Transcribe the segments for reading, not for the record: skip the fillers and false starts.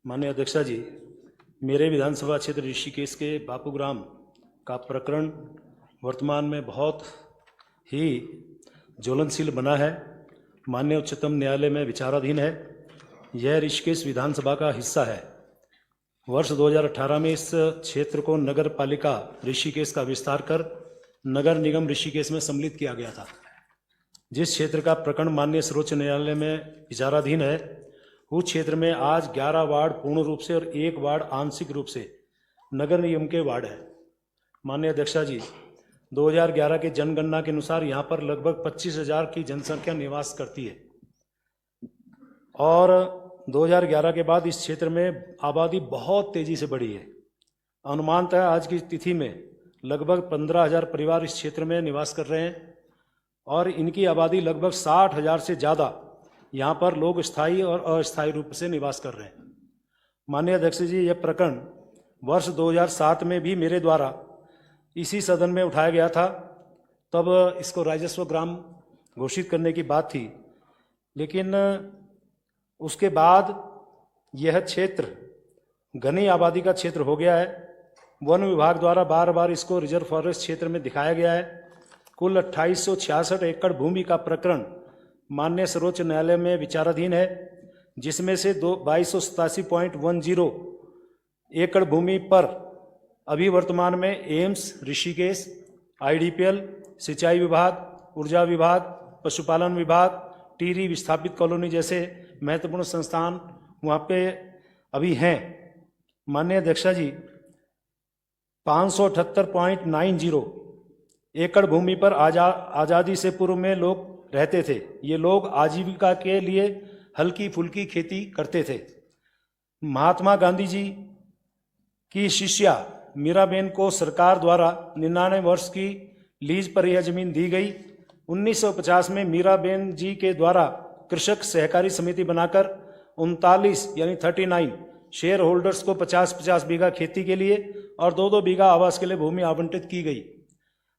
माननीय अध्यक्षा जी, मेरे विधानसभा क्षेत्र ऋषिकेश के बापूग्राम का प्रकरण वर्तमान में बहुत ही ज्वलनशील बना है। माननीय उच्चतम न्यायालय में विचाराधीन है। यह ऋषिकेश विधानसभा का हिस्सा है। वर्ष 2018 में इस क्षेत्र को नगर पालिका ऋषिकेश का विस्तार कर नगर निगम ऋषिकेश में सम्मिलित किया गया था। जिस क्षेत्र का प्रकरण माननीय सर्वोच्च न्यायालय में विचाराधीन है, उस क्षेत्र में आज 11 वार्ड पूर्ण रूप से और 1 वार्ड आंशिक रूप से नगर निगम के वार्ड है। माननीय अध्यक्षा जी, 2011 के जनगणना के अनुसार यहाँ पर लगभग 25,000 की जनसंख्या निवास करती है और 2011 के बाद इस क्षेत्र में आबादी बहुत तेजी से बढ़ी है। अनुमानतः आज की तिथि में लगभग 15,000 परिवार इस क्षेत्र में निवास कर रहे हैं और इनकी आबादी लगभग 60,000 से ज़्यादा यहाँ पर लोग स्थायी और अस्थायी रूप से निवास कर रहे हैं। माननीय अध्यक्ष जी, यह प्रकरण वर्ष 2007 में भी मेरे द्वारा इसी सदन में उठाया गया था। तब इसको राजस्व ग्राम घोषित करने की बात थी, लेकिन उसके बाद यह क्षेत्र घनी आबादी का क्षेत्र हो गया है। वन विभाग द्वारा बार बार इसको रिजर्व फॉरेस्ट क्षेत्र में दिखाया गया है। कुल 2866 एकड़ भूमि का प्रकरण माननीय सर्वोच्च न्यायालय में विचाराधीन है, जिसमें से 2287.10 एकड़ भूमि पर अभी वर्तमान में एम्स ऋषिकेश, IDPL, सिंचाई विभाग, ऊर्जा विभाग, पशुपालन विभाग, टिहरी विस्थापित कॉलोनी जैसे महत्वपूर्ण संस्थान वहाँ पे अभी हैं। माननीय अध्यक्षा जी, 578.90 एकड़ भूमि पर आज़ादी से पूर्व में लोग रहते थे। ये लोग आजीविका के लिए हल्की फुल्की खेती करते थे। महात्मा गांधी जी की शिष्या मीराबेन को सरकार द्वारा 99 वर्ष की लीज पर यह जमीन दी गई। 1950 में मीराबेन जी के द्वारा कृषक सहकारी समिति बनाकर 39 यानी 39 शेयर होल्डर्स को 50-50 बीघा खेती के लिए और 2-2 बीघा आवास के लिए भूमि आवंटित की गई।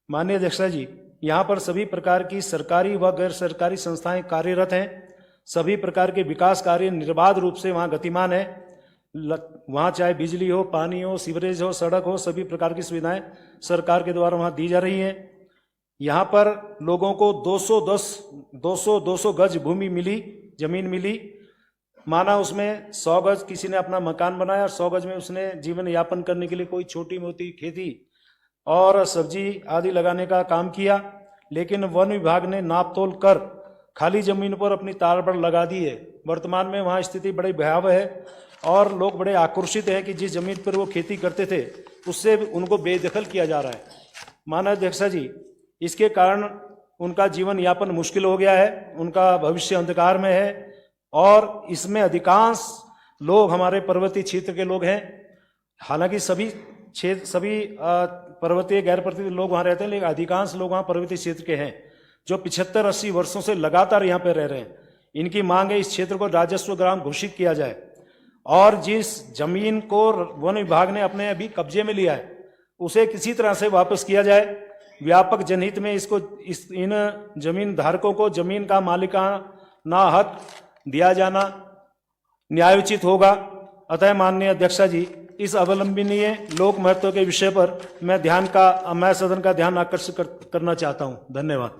माननीय अध्यक्षा जी, यहाँ पर सभी प्रकार की सरकारी व गैर सरकारी संस्थाएं कार्यरत हैं। सभी प्रकार के विकास कार्य निर्बाध रूप से वहाँ गतिमान है। वहाँ चाहे बिजली हो, पानी हो, सीवरेज हो, सड़क हो, सभी प्रकार की सुविधाएं सरकार के द्वारा वहाँ दी जा रही हैं। यहाँ पर लोगों को 200 गज भूमि मिली, जमीन मिली। माना उसमें 100 गज किसी ने अपना मकान बनाया और 100 गज में उसने जीवन यापन करने के लिए कोई छोटी मोटी खेती और सब्जी आदि लगाने का काम किया। लेकिन वन विभाग ने नाप तोल कर खाली जमीन पर अपनी तारबड़ लगा दी है। वर्तमान में वहाँ स्थिति बड़ी भयावह है और लोग बड़े आक्रोशित हैं कि जिस जमीन पर वो खेती करते थे उससे उनको बेदखल किया जा रहा है। माननीय अध्यक्षा जी, इसके कारण उनका जीवन यापन मुश्किल हो गया है, उनका भविष्य अंधकार में है और इसमें अधिकांश लोग हमारे पर्वतीय क्षेत्र के लोग हैं। हालांकि सभी पर्वतीय गैर पर्वतीय लोग वहाँ रहते हैं, लेकिन अधिकांश लोग वहाँ पर्वतीय क्षेत्र के हैं जो 75-80 वर्षों से लगातार यहाँ पे रह रहे हैं। इनकी मांग है इस क्षेत्र को राजस्व ग्राम घोषित किया जाए और जिस जमीन को वन विभाग ने अपने अभी कब्जे में लिया है उसे किसी तरह से वापस किया जाए। व्यापक जनहित में इन जमीन धारकों को जमीन का मालिकाना हक दिया जाना न्यायोचित होगा। अतः माननीय अध्यक्षा जी, इस अवलंबनीय लोक महत्व के विषय पर मैं सदन का ध्यान आकर्षित करना चाहता हूं। धन्यवाद।